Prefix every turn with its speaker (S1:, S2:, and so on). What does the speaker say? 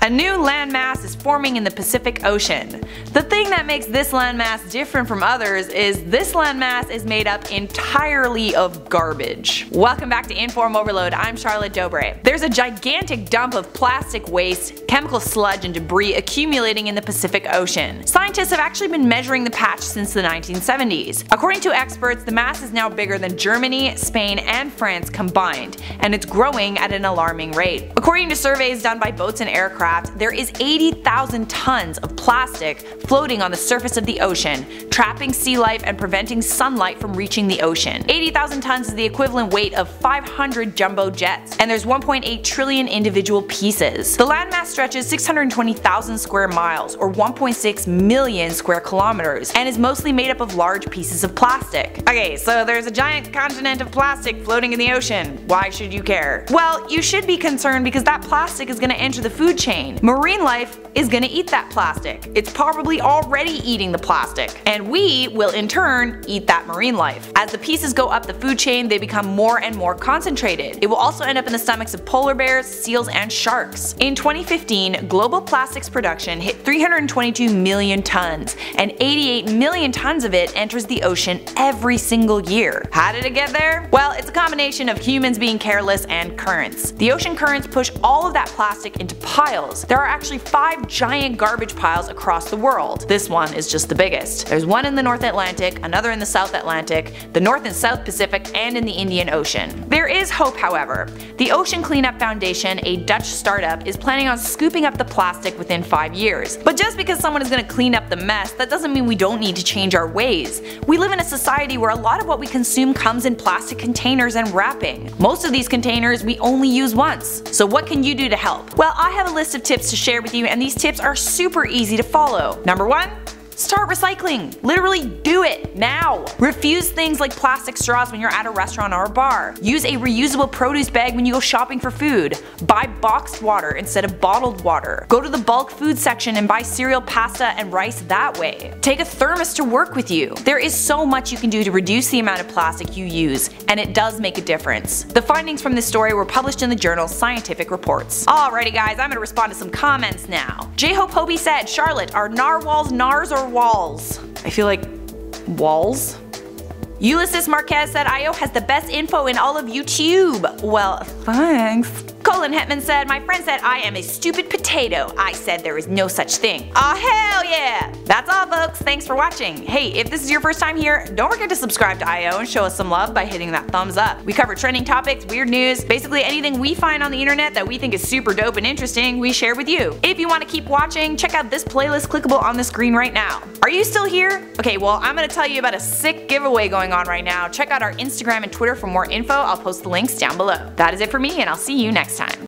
S1: A new landmass is forming in the Pacific Ocean. The thing that makes this landmass different from others is this landmass is made up entirely of garbage. Welcome back to InformOverload, I'm Charlotte Dobre. There's a gigantic dump of plastic waste, chemical sludge and debris accumulating in the Pacific Ocean. Scientists have actually been measuring the patch since the 1970s. According to experts, the mass is now bigger than Germany, Spain and France combined, and it's growing at an alarming rate. According to surveys done by boats and aircraft, there is 80,000 tons of plastic floating on the surface of the ocean, trapping sea life and preventing sunlight from reaching the ocean. 80,000 tons is the equivalent weight of 500 jumbo jets, and there's 1.8 trillion individual pieces. The landmass stretches 620,000 square miles, or 1.6 million square kilometers, and is mostly made up of large pieces of plastic. Okay, so there's a giant continent of plastic floating in the ocean. Why should you care? Well, you should be concerned because that plastic is going to enter the food chain. Marine life is gonna eat that plastic. It's probably already eating the plastic. And we will in turn eat that marine life. As the pieces go up the food chain, they become more and more concentrated. It will also end up in the stomachs of polar bears, seals, and sharks. In 2015, global plastics production hit 322 million tons, and 88 million tons of it enters the ocean every single year. How did it get there? Well, it's a combination of humans being careless and currents. The ocean currents push all of that plastic into piles. There are actually 5 giant garbage piles across the world. This one is just the biggest. There's one in the North Atlantic, another in the South Atlantic, the North and South Pacific, and in the Indian Ocean. There is hope, however. The Ocean Cleanup Foundation, a Dutch startup, is planning on scooping up the plastic within 5 years. But just because someone is going to clean up the mess, that doesn't mean we don't need to change our ways. We live in a society where a lot of what we consume comes in plastic containers and wrapping. Most of these containers we only use once. So what can you do to help? Well, I have a list of tips to share with you, and these tips are super easy to follow. Number 1. Start recycling. Literally do it now. Refuse things like plastic straws when you're at a restaurant or a bar. Use a reusable produce bag when you go shopping for food. Buy boxed water instead of bottled water. Go to the bulk food section and buy cereal, pasta, and rice that way. Take a thermos to work with you. There is so much you can do to reduce the amount of plastic you use, and it does make a difference. The findings from this story were published in the journal Scientific Reports. Alrighty guys, I'm gonna respond to some comments now. J-Hope Hobie said, Charlotte, are narwhals nars or walls? I feel like walls? Ulysses Marquez said IO has the best info in all of YouTube. Well, thanks. Colin Hetman said, my friend said I am a stupid potato. I said there is no such thing. Aw hell yeah! That's all folks, thanks for watching. Hey, if this is your first time here, don't forget to subscribe to IO and show us some love by hitting that thumbs up. We cover trending topics, weird news, basically anything we find on the internet that we think is super dope and interesting, we share with you. If you want to keep watching, check out this playlist clickable on the screen right now. Are you still here? Okay, well I'm gonna tell you about a sick giveaway going on right now. Check out our Instagram and Twitter for more info, I'll post the links down below. That is it for me, and I'll see you next time.